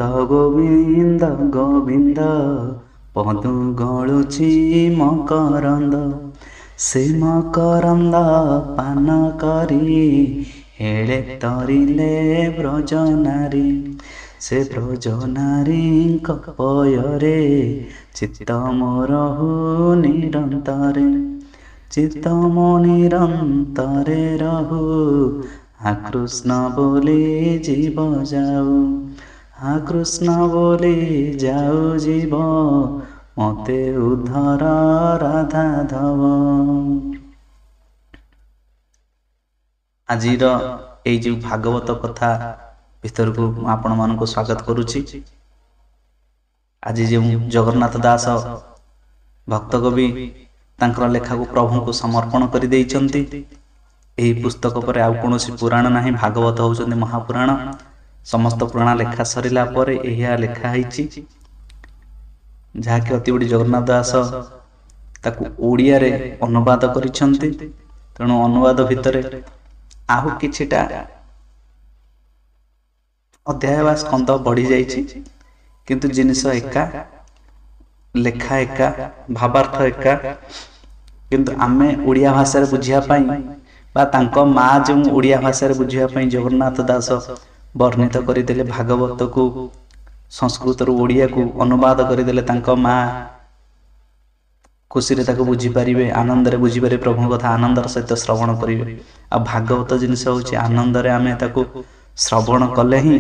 ଗୋବିନ୍ଦ ଗୋବିନ୍ଦ ପଦୁ ଗଳୁଛି ମକରନ୍ଦ, ସେ ମକରନ୍ଦ ପାନ କରି ହେଳେ ତରିଲେ ବ୍ରଜନାରୀ। ସେ ବ୍ରଜନାରୀଙ୍କ ପୟରେ ଚିତ୍ତ ମୋର ନିରନ୍ତରେ, ଚିତ୍ତ ମୋ ନିରନ୍ତରେ ରହୁ। କୃଷ୍ଣ ବୋଲି ଯିବ ଯାଉ, କୃଷ୍ଣ ବୋଲି ଯାଉ ଯିବ, ମତେ ଉଦ୍ଧର ରାଧାଧବ। ଆଜିର ଏଇ ଯେଉଁ ଭାଗବତ କଥା ଭିତରକୁ ମୁଁ ଆପଣମାନଙ୍କୁ ସ୍ୱାଗତ କରୁଛି। ଆଜି ଯେଉଁ ଜଗନ୍ନାଥ ଦାସ ଭକ୍ତ କବି ତାଙ୍କର ଲେଖାକୁ ପ୍ରଭୁଙ୍କୁ ସମର୍ପଣ କରିଦେଇଛନ୍ତି। ଏହି ପୁସ୍ତକ ପରେ ଆଉ କୌଣସି ପୁରାଣ ନାହିଁ। ଭାଗବତ ହେଉଛନ୍ତି ମହାପୁରାଣ। ସମସ୍ତ ପୁରାଣ ଲେଖା ସରିଲା ପରେ ଏହା ଲେଖା ହେଇଛି, ଯାହାକି ଅତିବଡ଼ି ଜଗନ୍ନାଥ ଦାସ ତାକୁ ଓଡ଼ିଆରେ ଅନୁବାଦ କରିଛନ୍ତି। ତେଣୁ ଅନୁବାଦ ଭିତରେ ଆଉ କିଛିଟା ଅଧ୍ୟାୟ ବା ସ୍କନ୍ଦ ବଢ଼ିଯାଇଛି, କିନ୍ତୁ ଜିନିଷ ଏକା, ଲେଖା ଏକା, ଭାବାର୍ଥ ଏକା। କିନ୍ତୁ ଆମେ ଓଡ଼ିଆ ଭାଷାରେ ବୁଝିବା ପାଇଁ ବା ତାଙ୍କ ମା ଯେଉଁ ଓଡ଼ିଆ ଭାଷାରେ ବୁଝିବା ପାଇଁ ଜଗନ୍ନାଥ ଦାସ ବର୍ଣ୍ଣିତ କରିଦେଲେ, ଭାଗବତକୁ ସଂସ୍କୃତରୁ ଓଡ଼ିଆକୁ ଅନୁବାଦ କରିଦେଲେ, ତାଙ୍କ ମା ଖୁସିରେ ତାକୁ ବୁଝିପାରିବେ, ଆନନ୍ଦରେ ବୁଝିପାରିବେ, ପ୍ରଭୁଙ୍କ କଥା ଆନନ୍ଦର ସହିତ ଶ୍ରବଣ କରିବେ। ଆଉ ଭାଗବତ ଜିନିଷ ହେଉଛି ଆନନ୍ଦରେ ଆମେ ତାକୁ ଶ୍ରବଣ କଲେ ହିଁ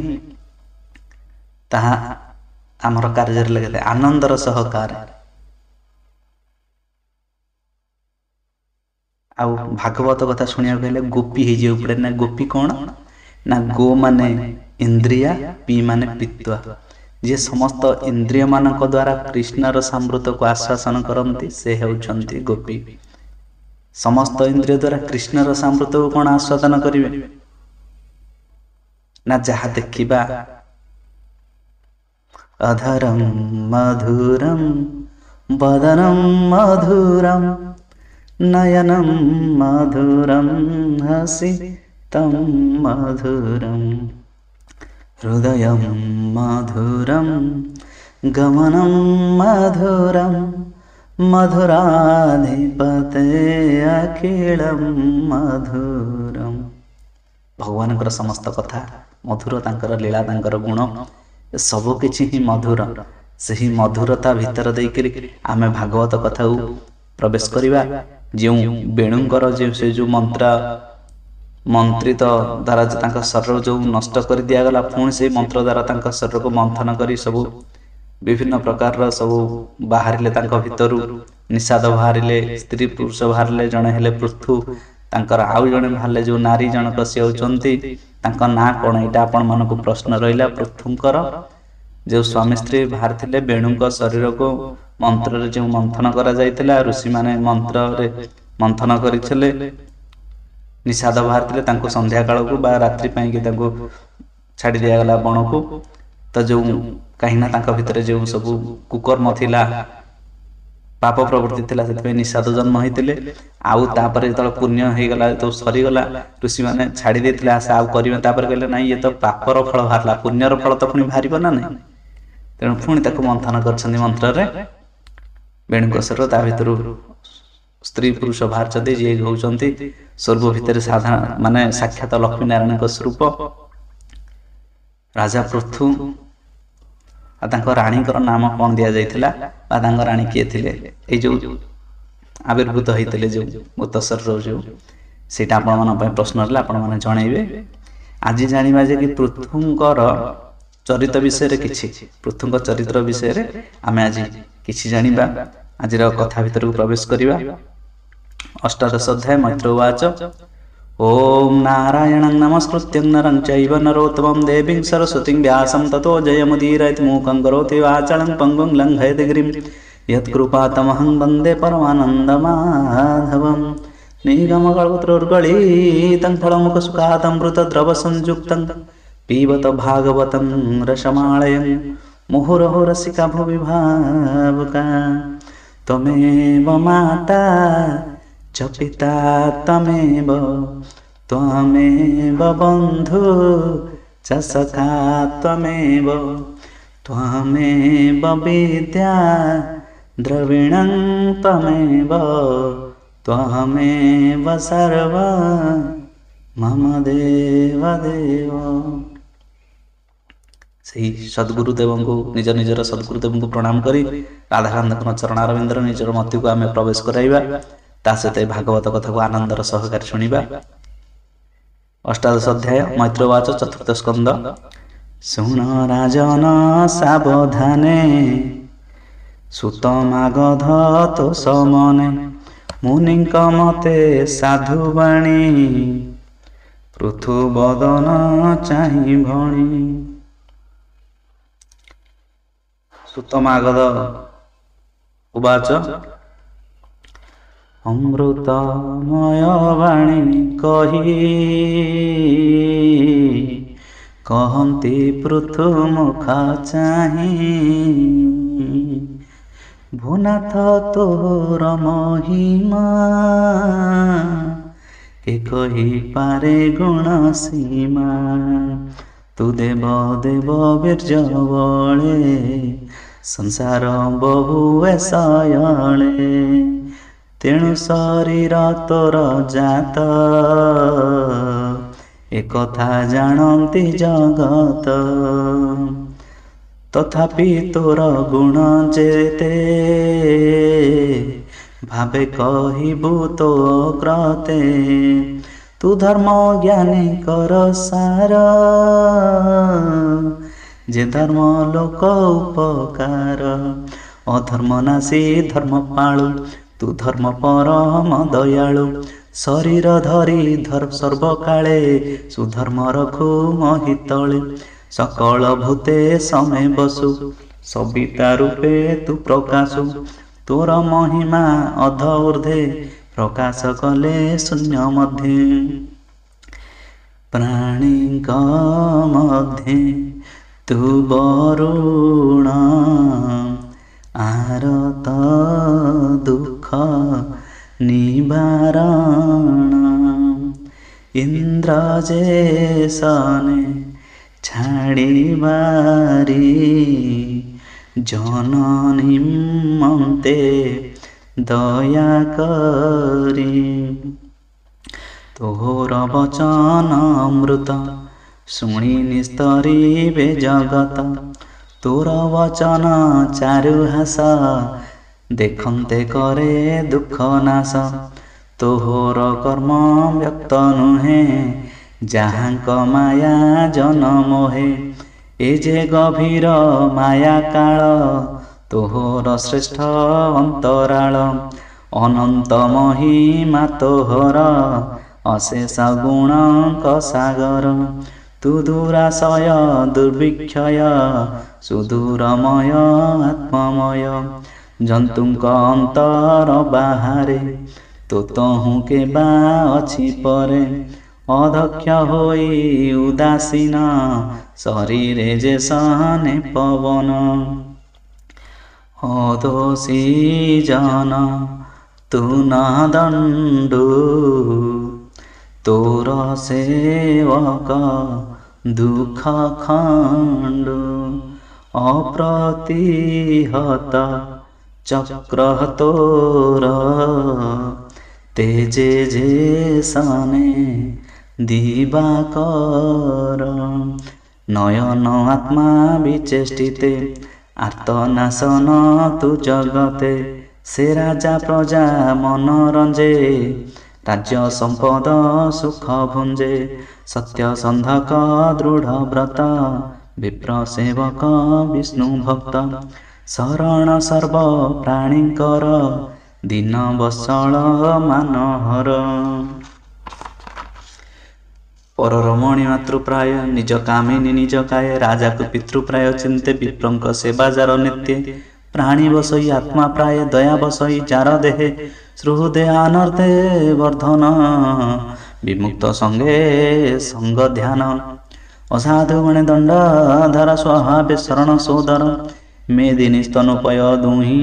ତାହା ଆମର କାର୍ଯ୍ୟରେ ଲାଗିଥାଏ, ଆନନ୍ଦର ସହକାରେ। ଆଉ ଭାଗବତ କଥା ଶୁଣିବାକୁ ହେଲେ ଗୋପୀ ହେଇଯିବାକୁ ପଡ଼େ। ନା ଗୋପୀ କଣ ନା, ଗୋ ମାନେ ଇନ୍ଦ୍ରିୟା, ପି ମାନେ ପିତ୍ୱା। ଯିଏ ସମସ୍ତ ଇନ୍ଦ୍ରିୟ ମାନଙ୍କ ଦ୍ୱାରା କୃଷ୍ଣର ସାମୃତକୁ ଆଶ୍ୱାସନ କରନ୍ତି, ସେ ହେଉଛନ୍ତି ଗୋପୀ। ସମସ୍ତ ଇନ୍ଦ୍ରିୟ ଦ୍ୱାରା କୃଷ୍ଣର ସାମୃତକୁ କଣ ଆସ୍ୱାଦନ କରିବେ ନା, ଯାହା ଦେଖିବା। ଅଧରମ୍ ମଧୁରମ୍ ବଦନମ୍ ମଧୁରମ୍ ନୟନମ୍ ମଧୁରମ୍ ହସିତମ୍ ମଧୁରମ୍ ହୃଦୟମ୍ ମଧୁରମ୍ ଗମନମ୍ ମଧୁରମ୍ ମଧୁରାଧିପତେ ଅଖିଳମ୍ ମଧୁରମ୍। ଭଗବାନଙ୍କର ସମସ୍ତ କଥା ମଧୁର, ତାଙ୍କର ଲୀଳା, ତାଙ୍କର ଗୁଣ ସବୁ କିଛି ହିଁ ମଧୁର। ସେହି ମଧୁରତା ଭିତର ଦେଇକରି ଆମେ ଭାଗବତ କଥାକୁ ପ୍ରବେଶ କରିବା। ଯେଉଁ ବେଣୁଙ୍କର ସେ ଯେଉଁ ମନ୍ତ୍ରିତ ଦ୍ୱାରା ତାଙ୍କ ଶରୀର ଯେଉଁ ନଷ୍ଟ କରି ଦିଆଗଲା, ପୁଣି ସେଇ ମନ୍ତ୍ର ଦ୍ୱାରା ତାଙ୍କ ଶରୀରକୁ ମନ୍ଥନ କରି ସବୁ ବିଭିନ୍ନ ପ୍ରକାରର ସବୁ ବାହାରିଲେ, ତାଙ୍କ ଭିତରୁ ନିଷାଦ ବାହାରିଲେ, ସ୍ତ୍ରୀ ପୁରୁଷ ବାହାରିଲେ, ଜଣେ ହେଲେ ପୃଥୁ, ତାଙ୍କର ଆଉ ଜଣେ ବାହାରିଲେ ଯେଉଁ ନାରୀ ଜଣକ, ସେ ହେଉଛନ୍ତି, ତାଙ୍କ ନାଁ କଣ ଏଇଟା ଆପଣମାନଙ୍କୁ ପ୍ରଶ୍ନ ରହିଲା। ପୃଥୁଙ୍କର ଯେଉଁ ସ୍ୱାମୀ ସ୍ତ୍ରୀ ବାହାରିଥିଲେ, ବେଣୁଙ୍କ ଶରୀରକୁ ମନ୍ତ୍ରରେ ଯେଉଁ ମନ୍ଥନ କରାଯାଇଥିଲା, ଋଷିମାନେ ମନ୍ତ୍ରରେ ମନ୍ଥନ କରିଥିଲେ, ନିଷାଦ ବାହାରିଥିଲେ, ତାଙ୍କୁ ସନ୍ଧ୍ୟା କାଳକୁ ବା ରାତ୍ରି ପାଇଁକି ତାଙ୍କୁ ଛାଡ଼ି ଦିଆଗଲା ବଣକୁ। ତ ଯେଉଁ କାହିଁକିନା ତାଙ୍କ ଭିତରେ ଯେଉଁ ସବୁ କୁକର୍ମ ଥିଲା, ପାପ ପ୍ରବୃତ୍ତି ଥିଲା, ସେଥିପାଇଁ ନିଷାଦ ଜନ୍ମ ହେଇଥିଲେ। ଆଉ ତାପରେ ଯେତେବେଳେ ପୁଣ୍ୟ ହେଇଗଲା, ଯେତେବେଳେ ସରିଗଲା, ଋଷିମାନେ ଛାଡ଼ି ଦେଇଥିଲେ ଆଶା ଆଉ କରିବେ। ତାପରେ କହିଲେ ନାଇଁ, ଇଏ ତ ପାପର ଫଳ ବାହାରିଲା, ପୁଣ୍ୟର ଫଳ ତ ପୁଣି ବାହାରିବ ନା ନାହିଁ। ତେଣୁ ପୁଣି ତାକୁ ମନ୍ଥନ କରିଛନ୍ତି ମନ୍ତ୍ରରେ। ବେଣୁଙ୍କ ଶରୀର, ତା ଭିତରୁ ସ୍ତ୍ରୀ ପୁରୁଷ ବାହାରିଛନ୍ତି, ଯିଏ ହେଉଛନ୍ତି ସ୍ୱର୍ଗ ଭିତରେ ସାଧାରଣ ମାନେ ସାକ୍ଷାତ ଲକ୍ଷ୍ମୀ ନାରାୟଣଙ୍କ ସ୍ୱରୂପ ରାଜା ପୃଥୁ। ଆଉ ତାଙ୍କ ରାଣୀଙ୍କର ନାମ କଣ ଦିଆଯାଇଥିଲା ବା ତାଙ୍କ ରାଣୀ କିଏ ଥିଲେ, ଏଇ ଯେଉଁ ଆବିର୍ଭୂତ ହେଇଥିଲେ ଯେଉଁ ମୃତ ଶରୀର, ଯେଉଁ ସେଇଟା ଆପଣମାନଙ୍କ ପାଇଁ ପ୍ରଶ୍ନ ହେଲା, ଆପଣମାନେ ଜଣେଇବେ। ଆଜି ଜାଣିବା ଯେ କି ପୃଥୁଙ୍କର ଚରିତ୍ର ବିଷୟରେ, କିଛି ପୃଥୁଙ୍କ ଚରିତ୍ର ବିଷୟରେ ଆମେ ଆଜି କିଛି ଜାଣିବା। ଆଜିର କଥା ଭିତରକୁ ପ୍ରବେଶ କରିବା। ଅଷ୍ଟାଦଶ ଅଧ୍ୟାୟ। ମୈତ୍ରବାଚ ଓಂ ନାରାୟଣଂ ନମସ୍କୃତ୍ୟଂ ନରଂ ଚୈବ ନରୋତ୍ତମଂ ଦେବୀଂ ସରସ୍ୱତୀଂ വ്യാസം ତतो ଜୟମୁଦୀରୟେତ୍ മൂകଂ କରୋତି വാചാലଂ പങ്കുଂ ലംഘയത്തെ ഗിരിം യത്കൃപാതമഹം വന്ദേ പരമാനന്ദമാധവം നിഗമകൽപതരോർഗളീതം ഫലമുഖസുഖാതമൃതദ്രവസംയുക്തം पीबत भागवतं रसमालयं मुहुरहो रसिका भुवि भावुका त्वमेव माता च पिता त्वमेव बन्धु च सखा त्वमेव त्वमेव विद्या द्रविणं त्वमेव त्वमेव सर्व मम देव देव। ସେହି ସଦ୍ଗୁରୁଦେବଙ୍କୁ ନିଜ ନିଜର ସଦ୍ଗୁରୁଦେବଙ୍କୁ ପ୍ରଣାମ କରି ରାଧାକାନ୍ତଙ୍କ ଚରଣାରବିନ୍ଦର ନିଜର ମତିକୁ ଆମେ ପ୍ରବେଶ କରାଇବା। ତା ସହିତ ଭାଗବତ କଥାକୁ ଆନନ୍ଦର ସହକାରେ ଶୁଣିବା। ଅଷ୍ଟାଦଶ ଅଧ୍ୟାୟ ମୈତ୍ରବାଚ ଚତୁର୍ଥ ସ୍କନ୍ଦ। ଶୁଣ ରାଜନ ସାବଧାନେ ସୁତମାଗଧ ତୋଷ ମନେ ମୁନିଙ୍କ ମତେ ସାଧୁବାଣୀ ପୃଥୁବଦନ ଚାହିଁ ଭଣି। ସୁତମାଗଧ ଉବାଚ ଅମୃତମୟ ବାଣୀ କହି କହନ୍ତି ପୃଥୁ ମୁଖ ଚାହିଁ ଭୂନାଥ ତୋର ମହିମା ଏ କହିପାରେ ଗୁଣ ସୀମା। ତୁ ଦେବ ଦେବ ବୀର୍ଯ୍ୟ ବଳେ ସଂସାର ବହୁ ଶୟଳେ ତେଣୁ ଶରୀର ତୋର ଜାତ ଏକଥା ଜାଣନ୍ତି ଜଗତ। ତଥାପି ତୋର ଗୁଣ ଯେତେ ଭାବେ କହିବୁ ତୋ କ୍ରତେ ତୁ ଧର୍ମ ଜ୍ଞାନୀଙ୍କର ସାର ଯେ ଧର୍ମ ଲୋକ ଉପକାର। ଅଧର୍ମ ନାଶୀ ଧର୍ମ ପାଳୁ ତୁ ଧର୍ମ ପରମ ଦୟାଳୁ ଶରୀର ଧରି ସର୍ବକାଳେ ସୁଧର୍ମ ରଖୁ ମହିତଳେ ସକଳ ଭୂତେ ସମେ ବସୁ ସବିତା ରୂପେ ତୁ ପ୍ରକାଶୁ ତୋର ମହିମା ଅଧ ଊର୍ଦ୍ଧ୍ୱେ ପ୍ରକାଶ କଲେ ଶୂନ୍ୟ ମଧ୍ୟେ ପ୍ରାଣୀଙ୍କ ମଧ୍ୟେ ତୁ ବରୁଣ ଆରତ ଦୁଃଖ ନିବାରଣ ଇନ୍ଦ୍ର ଯେ ସନେ ଛାଡ଼ିବାରି ଜନନୀ ମନ୍ତେ ଦୟା କରି ତୋର ବଚନ ଅମୃତ ଶୁଣି ନିସ୍ତରିବେ ଜଗତ ତୋର ବଚନ ଚାରୁହାସ ଦେଖନ୍ତେ କରେ ଦୁଃଖ ନାଶ ତୋର କର୍ମ ବ୍ୟକ୍ତ ନୁହେଁ ଯାହାଙ୍କ ମାୟା ଜନମୋହେ ଏ ଯେ ଗଭୀର ମାୟା କାଳ ତୋହର ଶ୍ରେଷ୍ଠ ଅନ୍ତରାଳ ଅନନ୍ତ ମହିମା ତୋହର ଅଶେଷ ଗୁଣଙ୍କ ସାଗର ତୁ ଦୂରାଶୟ ଦୁର୍ବିକ୍ଷୟ ସୁଦୂରମୟ ଆତ୍ମମୟ ଜନ୍ତୁଙ୍କ ଅନ୍ତର ବାହାରେ ତୁ ତହୁଁ କେବା ଅଛି ପରେ ଅଧକ୍ଷ ହୋଇ ଉଦାସୀନ ଶରୀରେ ଯେ ସନେ ପବନ ଅଦୋଷୀ ଜନ ତୁ ନ ଦଣ୍ଡୁ ତୋର ସେବକ ଦୁଃଖ ଖଣ୍ଡୁ ଅପ୍ରତିହତ ଚକ୍ର ତୋର ତେଜେ ଯେ ସନେ ଦିବାକର ନୟନ ଆତ୍ମା ବିଚେଷ୍ଟିତେ ଆର୍ତ୍ତନାଶନ ତୁ ଜଗତେ ସେ ରାଜା ପ୍ରଜା ମନୋରଞ୍ଜେ ରାଜ୍ୟ ସମ୍ପଦ ସୁଖ ଭୁଞ୍ଜେ ସତ୍ୟ ସନ୍ଧକ ଦୃଢ଼ ବ୍ରତ ବିପ୍ର ସେବକ ବିଷ୍ଣୁ ଭକ୍ତ ଶରଣ ସର୍ବ ପ୍ରାଣୀଙ୍କର ଦୀନ ବତ୍ସଳ ମାନହର ପରର ମଣି ମାତୃପ୍ରାୟ ନିଜ କାମିନୀ ନିଜ କାୟ ରାଜାକୁ ପିତୃପ୍ରାୟ ଚିନ୍ତେ ବିପ୍ରଙ୍କ ସେବା ଯାର ନିତ୍ୟ ପ୍ରାଣୀ ବସଇ ଆତ୍ମା ପ୍ରାୟ ଦୟା ବସଇ ଯାର ଦେହେ ଶ୍ରୁହୃଦେ ଆନର୍ଦେ ବର୍ଦ୍ଧନ ବିମୁକ୍ତ ସଙ୍ଗେ ସଙ୍ଗ ଧ୍ୟାନ ଅସାଧୁ ଗଣେ ଦଣ୍ଡ ଧର ସ୍ୱଭାବେ ଶରଣ ସୋଦର মেদিনী স্তনোপয় দুহি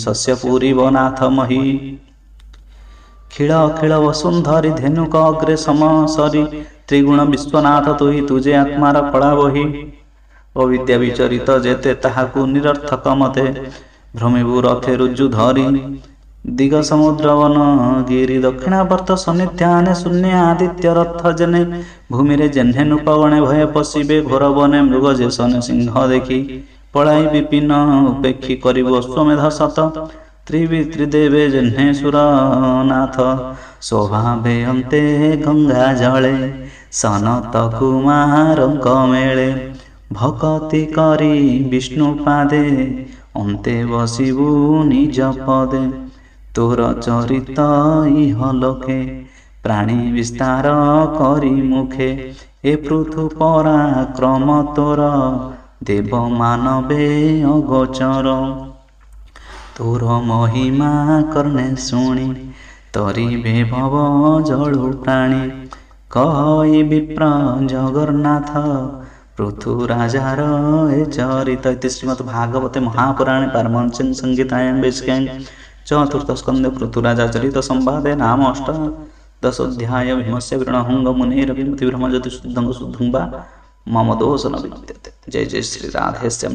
শস্য পুরীব নাথ মহি খিল অখিল বসুন্ধরি ধেনুক অগ্রে সমসরি ত্রিগুণ বিশ্বনাথ তুহি তুজে আত্মার কলা বহি ଅବିଦ୍ୟା ବିଚରିତ ଯେତେ ତାହାକୁ ନିରର୍ଥକ ମତେ ଭ୍ରମିବୁ ରଥେ ରୁଜୁ ଧରି ଦିଗ ସମୁଦ୍ର ବନ ଗିରି ଦକ୍ଷିଣାବର୍ତ୍ତ ସନ୍ନିଧ୍ୟାନେ ଶୂନ୍ୟ ଆଦିତ୍ୟ ରଥ ଜେନେ ଭୂମିରେ ଜେହ୍ନେ ନୃପଗଣେ ଭୟ ପଶିବେ ଘୋର ବନେ ମୃଗ ଯେ ସନେ ସିଂହ ଦେଖି ପଳାଇ ବିପିନ ଉପେକ୍ଷୀ କରିବୁ ଅଶ୍ୱମେଧ ଶତ ତ୍ରିଦେବେ ଜହ୍ନେ ସୁରନାଥ ସ୍ୱଭାବେ ଅନ୍ତେ ଗଙ୍ଗା ଜଳେ ସନତ କୁମାରଙ୍କ ମେଳେ ଭକତି କରି ବିଷ୍ଣୁ ପାଦେ ଅନ୍ତେ ବସିବୁ ନିଜ ପଦେ ତୋର ଚରିତ ଇହ ଲୋକେ ପ୍ରାଣୀ ବିସ୍ତାର କରି ମୁଖେ ଏ ପୃଥୁ ପରାକ୍ରମ ତୋର ଦେବ ମାନବେ ଅଗୋଚର ତୋର ମହିମା କର୍ଣ୍ଣେ ଶୁଣି ତରିବେ ଭବ ଜଳୁ ପ୍ରାଣୀ କହି ବିପ୍ର ଜଗନ୍ନାଥ ପୃଥୁ ରାଜାର ଏ ଚରିତ ଇତି ଶ୍ରୀମଦ୍ ଭାଗବତେ ମହାପୁରାणे ପାରମହଂସ୍ୟାଂ ସଂହିତାयां बेसिकां चतुर्थ स्कंदे पृथुराजा चरित संवादे नाम अष्टादशोऽध्याय भीमस्य विरणहंग मुनेरभिमति ब्रह्मज्योति शुद्धं शुद्धं वा मम दोष न विद्यते। जय जय श्री राधे श्याम।